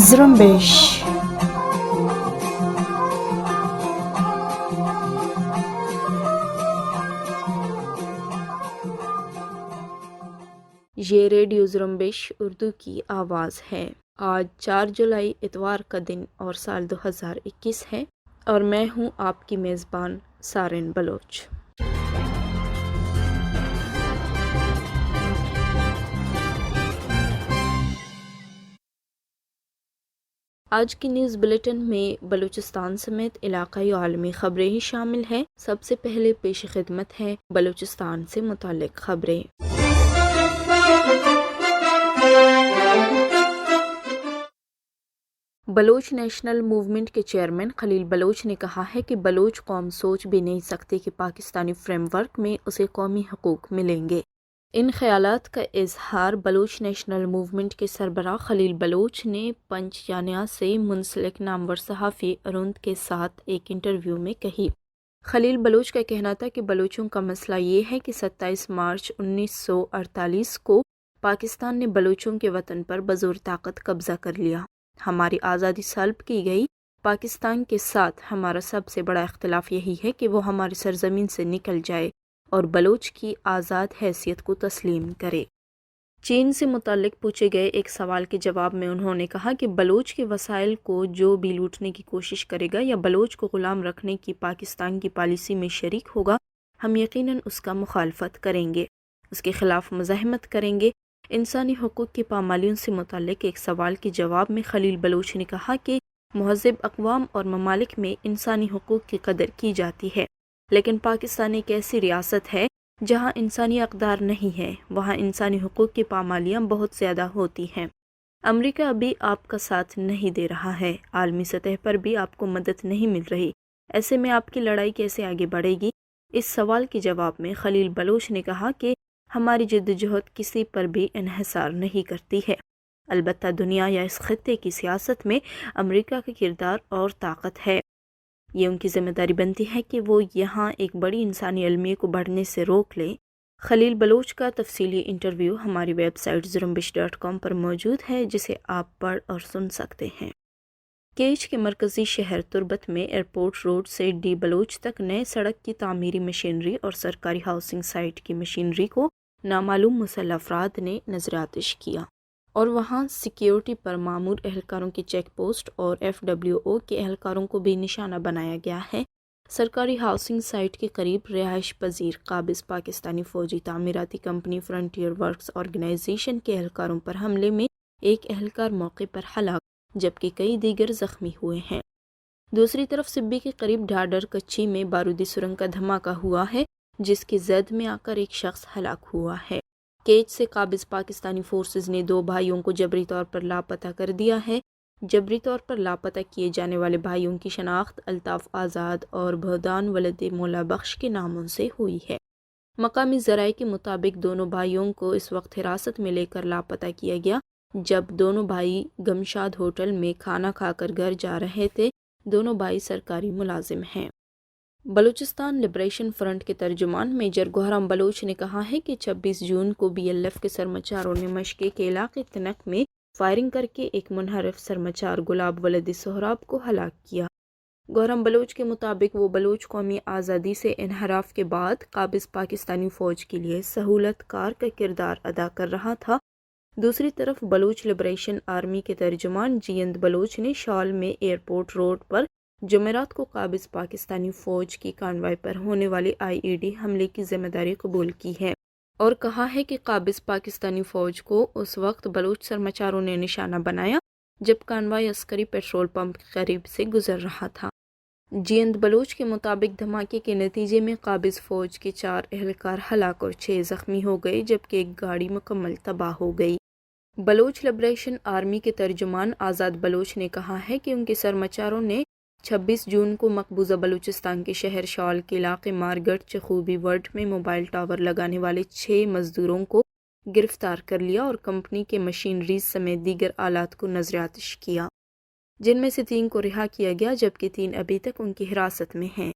زرمبش. یہ ریڈیو زرمبش اردو کی آواز ہے۔ آج 4 جولائی اتوار کا دن اور سال 2021 ہے اور میں ہوں آپ کی میزبان سارن بلوچ۔ آج کی نیوز بلیٹن میں بلوچستان سمیت علاقائی و عالمی خبریں ہی شامل ہیں۔ سب سے پہلے پیش خدمت ہے بلوچستان سے متعلق خبریں۔ بلوچ نیشنل موومنٹ کے چیئرمین خلیل بلوچ نے کہا ہے کہ بلوچ قوم سوچ بھی نہیں سکتی کہ پاکستانی فریم ورک میں اسے قومی حقوق ملیں گے۔ ان خیالات کا اظہار بلوچ نیشنل موومنٹ کے سربراہ خلیل بلوچ نے پنچ یانیا سے منسلک نامور صحافی اروند کے ساتھ ایک انٹرویو میں کہی۔ خلیل بلوچ کا کہنا تھا کہ بلوچوں کا مسئلہ یہ ہے کہ 27 مارچ 1948 کو پاکستان نے بلوچوں کے وطن پر بزور طاقت قبضہ کر لیا۔ ہماری آزادی سلب کی گئی۔ پاکستان کے ساتھ ہمارا سب سے بڑا اختلاف یہی ہے کہ وہ ہماری سرزمین سے نکل جائے اور بلوچ کی آزاد حیثیت کو تسلیم کرے۔ چین سے متعلق پوچھے گئے ایک سوال کے جواب میں انہوں نے کہا کہ بلوچ کے وسائل کو جو بھی لوٹنے کی کوشش کرے گا یا بلوچ کو غلام رکھنے کی پاکستان کی پالیسی میں شریک ہوگا، ہم یقیناً اس کا مخالفت کریں گے، اس کے خلاف مزاحمت کریں گے۔ انسانی حقوق کی پامالیوں سے متعلق ایک سوال کے جواب میں خلیل بلوچ نے کہا کہ مہذب اقوام اور ممالک میں انسانی حقوق کی قدر کی جاتی ہے، لیکن پاکستان ایک ایسی ریاست ہے جہاں انسانی اقدار نہیں ہے، وہاں انسانی حقوق کی پامالیاں بہت زیادہ ہوتی ہیں۔ امریکہ ابھی آپ کا ساتھ نہیں دے رہا ہے، عالمی سطح پر بھی آپ کو مدد نہیں مل رہی، ایسے میں آپ کی لڑائی کیسے آگے بڑھے گی؟ اس سوال کے جواب میں خلیل بلوچ نے کہا کہ ہماری جدوجہد کسی پر بھی انحصار نہیں کرتی ہے، البتہ دنیا یا اس خطے کی سیاست میں امریکہ کا کردار اور طاقت ہے۔ یہ ان کی ذمہ داری بنتی ہے کہ وہ یہاں ایک بڑی انسانی المیے کو بڑھنے سے روک لیں۔ خلیل بلوچ کا تفصیلی انٹرویو ہماری ویب سائٹ زرمبش.com پر موجود ہے، جسے آپ پڑھ اور سن سکتے ہیں۔ کیچ کے مرکزی شہر تربت میں ایئرپورٹ روڈ سے ڈی بلوچ تک نئے سڑک کی تعمیری مشینری اور سرکاری ہاؤسنگ سائٹ کی مشینری کو نامعلوم مسلح افراد نے نظر آتش کیا اور وہاں سیکیورٹی پر مامور اہلکاروں کی چیک پوسٹ اور FWO کے اہلکاروں کو بھی نشانہ بنایا گیا ہے۔ سرکاری ہاؤسنگ سائٹ کے قریب رہائش پذیر قابض پاکستانی فوجی تعمیراتی کمپنی فرنٹیئر ورکس آرگنائزیشن کے اہلکاروں پر حملے میں ایک اہلکار موقع پر ہلاک جبکہ کئی دیگر زخمی ہوئے ہیں۔ دوسری طرف سبی کے قریب ڈھاڈر کچھی میں بارودی سرنگ کا دھماکہ ہوا ہے جس کی زد میں آ کر ایک شخص ہلاک ہوا ہے۔ کیچ سے قابض پاکستانی فورسز نے 2 بھائیوں کو جبری طور پر لاپتہ کر دیا ہے۔ جبری طور پر لاپتہ کیے جانے والے بھائیوں کی شناخت الطاف آزاد اور بہدان ولد مولا بخش کے ناموں سے ہوئی ہے۔ مقامی ذرائع کے مطابق دونوں بھائیوں کو اس وقت حراست میں لے کر لاپتہ کیا گیا جب دونوں بھائی گمشاد ہوٹل میں کھانا کھا کر گھر جا رہے تھے۔ دونوں بھائی سرکاری ملازم ہیں۔ بلوچستان لبریشن فرنٹ کے ترجمان میجر گوہرام بلوچ نے کہا ہے کہ 26 جون کو BLF کے سرمچاروں نے مشقے کے علاقے تنک میں فائرنگ کر کے ایک منحرف سرمچار گلاب ولد سہراب کو ہلاک کیا۔ گوہرام بلوچ کے مطابق وہ بلوچ قومی آزادی سے انحراف کے بعد قابض پاکستانی فوج کے لیے سہولت کار کا کردار ادا کر رہا تھا۔ دوسری طرف بلوچ لبریشن آرمی کے ترجمان جیند بلوچ نے شال میں ایئرپورٹ روڈ پر جمعرات کو قابض پاکستانی فوج کی کانوائے پر ہونے والے IED حملے کی ذمہ داری قبول کی ہے اور کہا ہے کہ قابض پاکستانی فوج کو اس وقت بلوچ سرمچاروں نے نشانہ بنایا جب کانوائے عسکری پیٹرول پمپ کے قریب سے گزر رہا تھا۔ جیند بلوچ کے مطابق دھماکے کے نتیجے میں قابض فوج کے 4 اہلکار ہلاک اور 6 زخمی ہو گئے جبکہ ایک گاڑی مکمل تباہ ہو گئی۔ بلوچ لبریشن آرمی کے ترجمان آزاد بلوچ نے کہا ہے کہ ان کے سرمچاروں نے 26 جون کو مقبوضہ بلوچستان کے شہر شال کے علاقے مارگٹ چخوبی ورڈ میں موبائل ٹاور لگانے والے 6 مزدوروں کو گرفتار کر لیا اور کمپنی کے مشینریز سمیت دیگر آلات کو نظر آتش کیا۔ جن میں سے 3 کو رہا کیا گیا جبکہ 3 ابھی تک ان کی حراست میں ہیں۔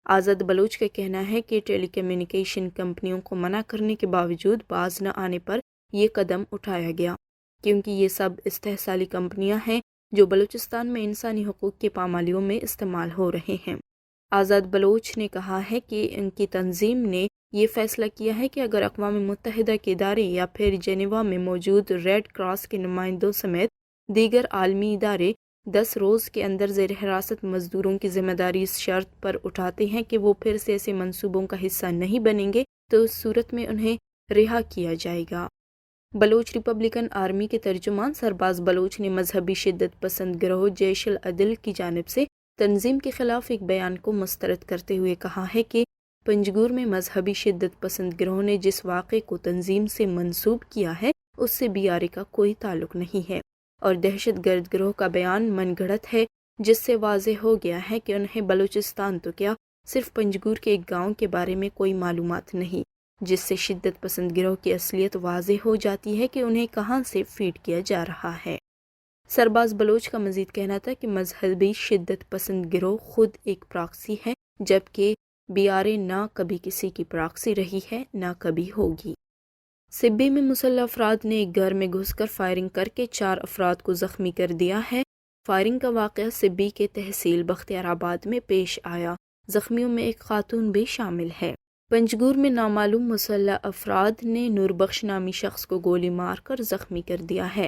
آزاد بلوچ کا کہنا ہے کہ ٹیلی کمیونیکیشن کمپنیوں کو منع کرنے کے باوجود باز نہ آنے پر یہ قدم اٹھایا گیا، کیونکہ یہ سب استحصالی کمپنیاں ہیں جو بلوچستان میں انسانی حقوق کی پامالیوں میں استعمال ہو رہے ہیں۔ آزاد بلوچ نے کہا ہے کہ ان کی تنظیم نے یہ فیصلہ کیا ہے کہ اگر اقوام متحدہ کے ادارے یا پھر جنیوا میں موجود ریڈ کراس کے نمائندوں سمیت دیگر عالمی ادارے 10 روز کے اندر زیر حراست مزدوروں کی ذمہ داری اس شرط پر اٹھاتے ہیں کہ وہ پھر سے ایسے منصوبوں کا حصہ نہیں بنیں گے تو اس صورت میں انہیں رہا کیا جائے گا۔ بلوچ ریپبلکن آرمی کے ترجمان سرباز بلوچ نے مذہبی شدت پسند گروہ جیش العدل کی جانب سے تنظیم کے خلاف ایک بیان کو مسترد کرتے ہوئے کہا ہے کہ پنجگور میں مذہبی شدت پسند گروہ نے جس واقعے کو تنظیم سے منسوب کیا ہے اس سے BRA کا کوئی تعلق نہیں ہے اور دہشت گرد گروہ کا بیان من گھڑت ہے، جس سے واضح ہو گیا ہے کہ انہیں بلوچستان تو کیا صرف پنجگور کے ایک گاؤں کے بارے میں کوئی معلومات نہیں، جس سے شدت پسند گروہ کی اصلیت واضح ہو جاتی ہے کہ انہیں کہاں سے فیڈ کیا جا رہا ہے۔ سرباز بلوچ کا مزید کہنا تھا کہ مذہبی شدت پسند گروہ خود ایک پراکسی ہے، جبکہ BRA نہ کبھی کسی کی پراکسی رہی ہے نہ کبھی ہوگی۔ سبی میں مسلح افراد نے ایک گھر میں گھس کر فائرنگ کر کے 4 افراد کو زخمی کر دیا ہے۔ فائرنگ کا واقعہ سبی کے تحصیل بختیار آباد میں پیش آیا۔ زخمیوں میں ایک خاتون بھی شامل ہے۔ پنجگور میں نامعلوم مسلح افراد نے نوربخش نامی شخص کو گولی مار کر زخمی کر دیا ہے۔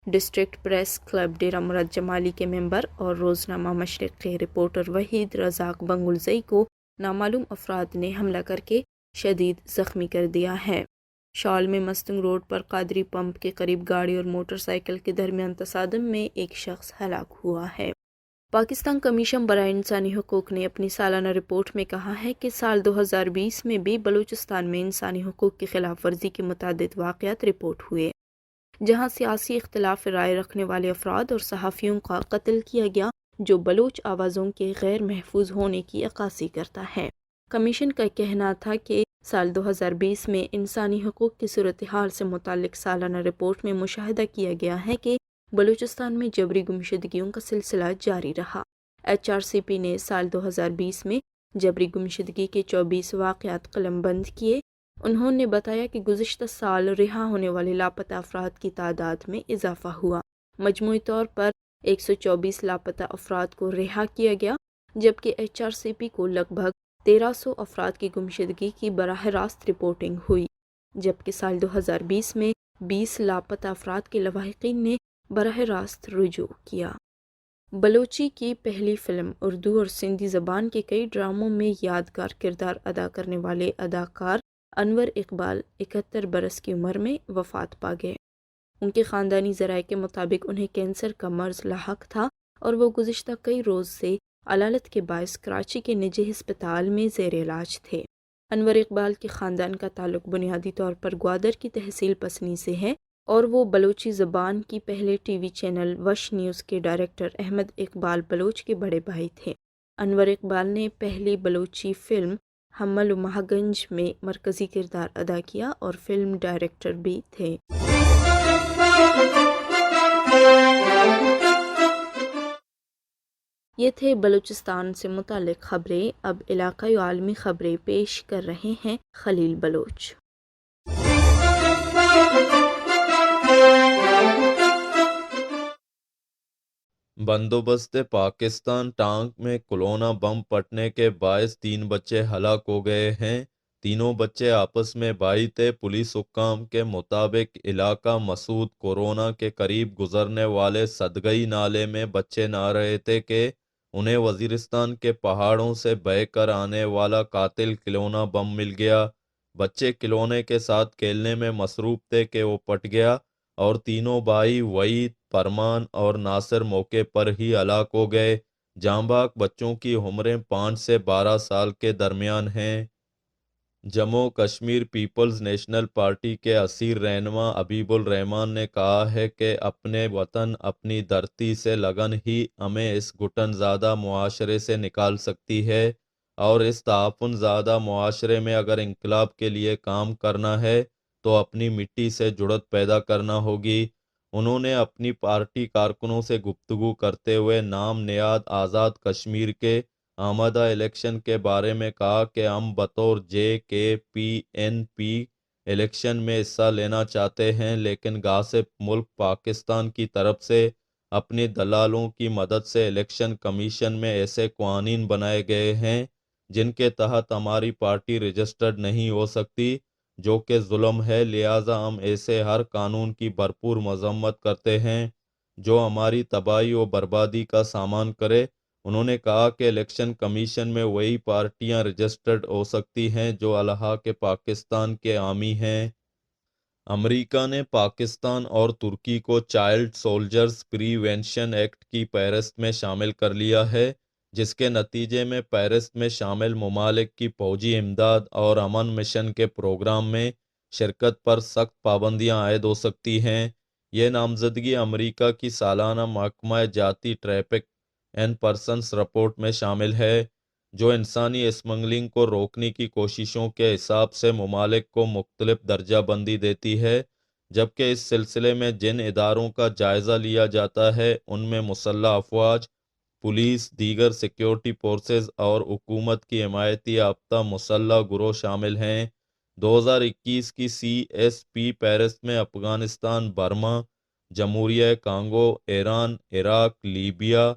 ڈسٹرکٹ پریس کلب ڈیرہ مراد جمالی کے ممبر اور روزنامہ مشرق کے رپورٹر وحید رزاق بنگلزئی کو نامعلوم افراد نے حملہ کر کے شدید زخمی کر دیا ہے۔ شال میں مستنگ روڈ پر قادری پمپ کے قریب گاڑی اور موٹر سائیکل کے درمیان تصادم میں ایک شخص ہلاک ہوا ہے۔ پاکستان کمیشن برائے انسانی حقوق نے اپنی سالانہ رپورٹ میں کہا ہے کہ سال 2020 میں بھی بلوچستان میں انسانی حقوق کی خلاف ورزی کے متعدد واقعات رپورٹ ہوئے، جہاں سیاسی اختلاف رائے رکھنے والے افراد اور صحافیوں کا قتل کیا گیا، جو بلوچ آوازوں کے غیر محفوظ ہونے کی عکاسی کرتا ہے۔ کمیشن کا کہنا تھا کہ سال 2020 میں انسانی حقوق کی صورتحال سے متعلق سالانہ رپورٹ میں مشاہدہ کیا گیا ہے کہ بلوچستان میں جبری گمشدگیوں کا سلسلہ جاری رہا۔ HRCP نے سال 2020 میں جبری گمشدگی کے 24 واقعات قلم بند کیے۔ انہوں نے بتایا کہ گزشتہ سال رہا ہونے والے لاپتہ افراد کی تعداد میں اضافہ ہوا۔ مجموعی طور پر 124 لاپتہ افراد کو رہا کیا گیا، جبکہ HRCP کو لگ بھگ 1300 افراد کی گمشدگی کی براہ راست رپورٹنگ ہوئی، جبکہ سال 2020 میں 20 لاپتہ افراد کے لواحقین نے براہ راست رجوع کیا۔ بلوچی کی پہلی فلم اردو اور سندھی زبان کے کئی ڈراموں میں یادگار کردار ادا کرنے والے اداکار انور اقبال 71 برس کی عمر میں وفات پا گئے۔ ان کے خاندانی ذرائع کے مطابق انہیں کینسر کا مرض لاحق تھا اور وہ گزشتہ کئی روز سے علالت کے باعث کراچی کے نجی ہسپتال میں زیر علاج تھے۔ انور اقبال کے خاندان کا تعلق بنیادی طور پر گوادر کی تحصیل پسنی سے ہے اور وہ بلوچی زبان کی پہلے TV چینل وش نیوز کے ڈائریکٹر احمد اقبال بلوچ کے بڑے بھائی تھے۔ انور اقبال نے پہلی بلوچی فلم حمل و مہگنج میں مرکزی کردار ادا کیا اور فلم ڈائریکٹر بھی تھے۔ یہ تھے بلوچستان سے متعلق خبریں۔ اب علاقائی و عالمی خبریں پیش کر رہے ہیں خلیل بلوچ۔ بندوبست پاکستان ٹانک میں کلونا بم پھٹنے کے باعث 3 بچے ہلاک ہو گئے ہیں۔ تینوں بچے آپس میں بھائی تھے۔ پولیس حکام کے مطابق علاقہ مسعود کورونا کے قریب گزرنے والے صدگئی نالے میں بچے نہا رہے تھے کہ انہیں وزیرستان کے پہاڑوں سے بہہ کر آنے والا قاتل کلونا بم مل گیا۔ بچے کلونے کے ساتھ کھیلنے میں مصروف تھے کہ وہ پھٹ گیا اور تینوں بھائی وحید، فرمان اور ناصر موقع پر ہی ہلاک ہو گئے۔ جاں بحق بچوں کی عمریں 5 سے 12 سال کے درمیان ہیں۔ Jammu Kashmir peoples national party کے اثیر رہنما حبیب الرحمان نے کہا ہے کہ اپنے وطن اپنی دھرتی سے لگن ہی ہمیں اس گھٹن زدہ معاشرے سے نکال سکتی ہے اور اس تعفن زدہ معاشرے میں اگر انقلاب کے لیے کام کرنا ہے تو اپنی مٹی سے جڑت پیدا کرنا ہوگی۔ انہوں نے اپنی پارٹی کارکنوں سے گفتگو کرتے ہوئے نام نہاد آزاد کشمیر کے آمدہ الیکشن کے بارے میں کہا کہ ہم بطور JKPNP الیکشن میں حصہ لینا چاہتے ہیں، لیکن غاصب ملک پاکستان کی طرف سے اپنی دلالوں کی مدد سے الیکشن کمیشن میں ایسے قوانین بنائے گئے ہیں جن کے تحت ہماری پارٹی رجسٹرڈ نہیں ہو سکتی، جو کہ ظلم ہے۔ لہٰذا ہم ایسے ہر قانون کی بھرپور مذمت کرتے ہیں جو ہماری تباہی و بربادی کا سامان کرے۔ انہوں نے کہا کہ الیکشن کمیشن میں وہی پارٹیاں رجسٹرڈ ہو سکتی ہیں جو الحاق پاکستان کے حامی ہیں۔ امریکہ نے پاکستان اور ترکی کو چائلڈ سولجرز پریونشن ایکٹ کی فہرست میں شامل کر لیا ہے، جس کے نتیجے میں فہرست میں شامل ممالک کی فوجی امداد اور امن مشن کے پروگرام میں شرکت پر سخت پابندیاں عائد ہو سکتی ہیں۔ یہ نامزدگی امریکہ کی سالانہ محکمہ جاتی ٹریفک اینڈ پرسنس رپورٹ میں شامل ہے، جو انسانی اسمگلنگ کو روکنے کی کوششوں کے حساب سے ممالک کو مختلف درجہ بندی دیتی ہے، جبکہ اس سلسلے میں جن اداروں کا جائزہ لیا جاتا ہے ان میں مسلح افواج، پولیس، دیگر سیکیورٹی فورسز اور حکومت کی حمایتی یافتہ مسلح گروہ شامل ہیں۔ 2021 کی CSP فہرست میں افغانستان، برما، جمہوریہ کانگو، ایران، عراق، لیبیا،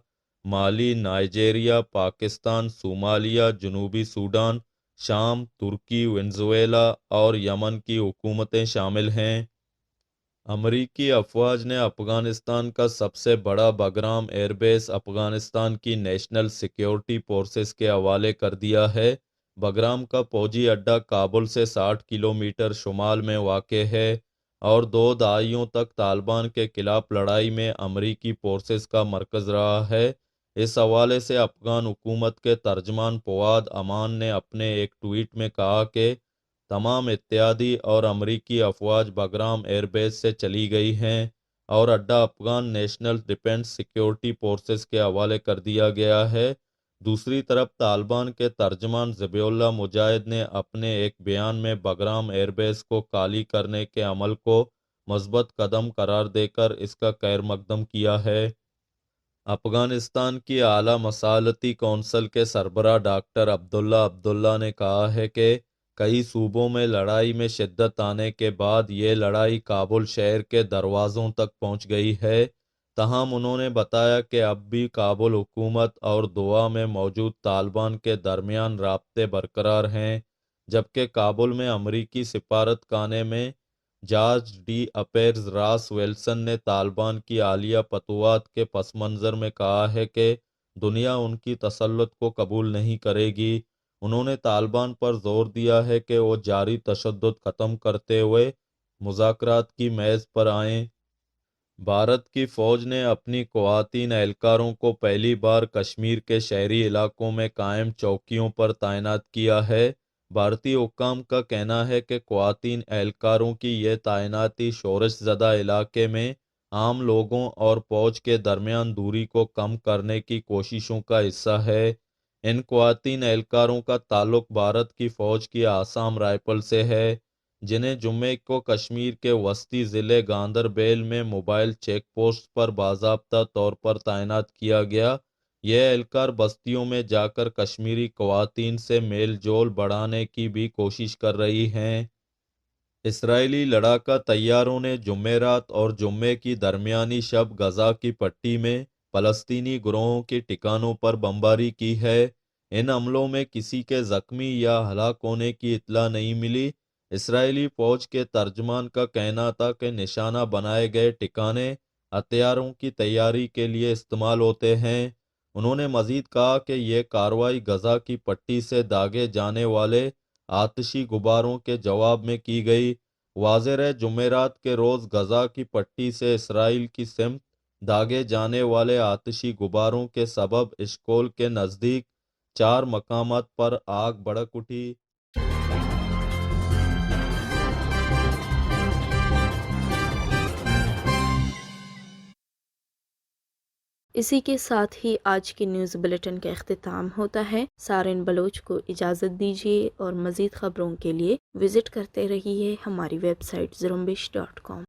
مالی، نائجیریا، پاکستان، صومالیہ، جنوبی سوڈان، شام، ترکی، وینزویلا اور یمن کی حکومتیں شامل ہیں۔ امریکی افواج نے افغانستان کا سب سے بڑا بگرام ایئر بیس افغانستان کی نیشنل سیکیورٹی فورسز کے حوالے کر دیا ہے۔ بگرام کا فوجی اڈہ کابل سے 60 کلومیٹر شمال میں واقع ہے اور 2 دہائیوں تک طالبان کے خلاف لڑائی میں امریکی فورسز کا مرکز رہا ہے۔ اس حوالے سے افغان حکومت کے ترجمان فواد امان نے اپنے ایک ٹویٹ میں کہا کہ تمام اتحادی اور امریکی افواج بگرام ایئر بیس سے چلی گئی ہیں اور اڈہ Afghan national defence security forces کے حوالے کر دیا گیا ہے۔ دوسری طرف طالبان کے ترجمان ذبیح اللہ مجاہد نے اپنے ایک بیان میں بگرام ایئر بیس کو خالی کرنے کے عمل کو مثبت قدم قرار دے کر اس کا خیر مقدم کیا ہے۔ افغانستان کی اعلیٰ مصالحتی کونسل کے سربراہ ڈاکٹر عبداللہ نے کہا ہے کہ کئی صوبوں میں لڑائی میں شدت آنے کے بعد یہ لڑائی کابل شہر کے دروازوں تک پہنچ گئی ہے، تاہم انہوں نے بتایا کہ اب بھی کابل حکومت اور دوحہ میں موجود طالبان کے درمیان رابطے برقرار ہیں، جبکہ کابل میں امریکی سفارت خانے میں جارج ڈی افیئرز راس ویلسن نے طالبان کی حالیہ فتوحات کے پس منظر میں کہا ہے کہ دنیا ان کی تسلط کو قبول نہیں کرے گی۔ انہوں نے طالبان پر زور دیا ہے کہ وہ جاری تشدد ختم کرتے ہوئے مذاکرات کی میز پر آئیں۔ بھارت کی فوج نے اپنی خواتین اہلکاروں کو پہلی بار کشمیر کے شہری علاقوں میں قائم چوکیوں پر تعینات کیا ہے۔ بھارتی حکام کا کہنا ہے کہ خواتین اہلکاروں کی یہ تعیناتی شورش زدہ علاقے میں عام لوگوں اور فوج کے درمیان دوری کو کم کرنے کی کوششوں کا حصہ ہے۔ ان خواتین اہلکاروں کا تعلق بھارت کی فوج کی آسام رائفل سے ہے، جنہیں جمعے کو کشمیر کے وسطی ضلع گاندربیل میں موبائل چیک پوسٹ پر باضابطہ طور پر تعینات کیا گیا۔ یہ اہلکار بستیوں میں جا کر کشمیری خواتین سے میل جول بڑھانے کی بھی کوشش کر رہی ہیں۔ اسرائیلی لڑاکا طیاروں نے جمعرات اور جمعے کی درمیانی شب غزہ کی پٹی میں فلسطینی گروہوں کے ٹھکانوں پر بمباری کی ہے۔ ان حملوں میں کسی کے زخمی یا ہلاک ہونے کی اطلاع نہیں ملی۔ اسرائیلی فوج کے ترجمان کا کہنا تھا کہ نشانہ بنائے گئے ٹھکانے ہتھیاروں کی تیاری کے لیے استعمال ہوتے ہیں۔ انہوں نے مزید کہا کہ یہ کارروائی غزہ کی پٹی سے داغے جانے والے آتشی غباروں کے جواب میں کی گئی۔ واضح ہے، جمعرات کے روز غزہ کی پٹی سے اسرائیل کی سمت داغے جانے والے آتشی غباروں کے سبب اشکول کے نزدیک 4 مقامات پر آگ بھڑک اٹھی۔ اسی کے ساتھ ہی آج کی نیوز بلیٹن کا اختتام ہوتا ہے۔ سارن بلوچ کو اجازت دیجیے اور مزید خبروں کے لیے وزٹ کرتے رہیے ہماری ویب سائٹ زرمبش.com۔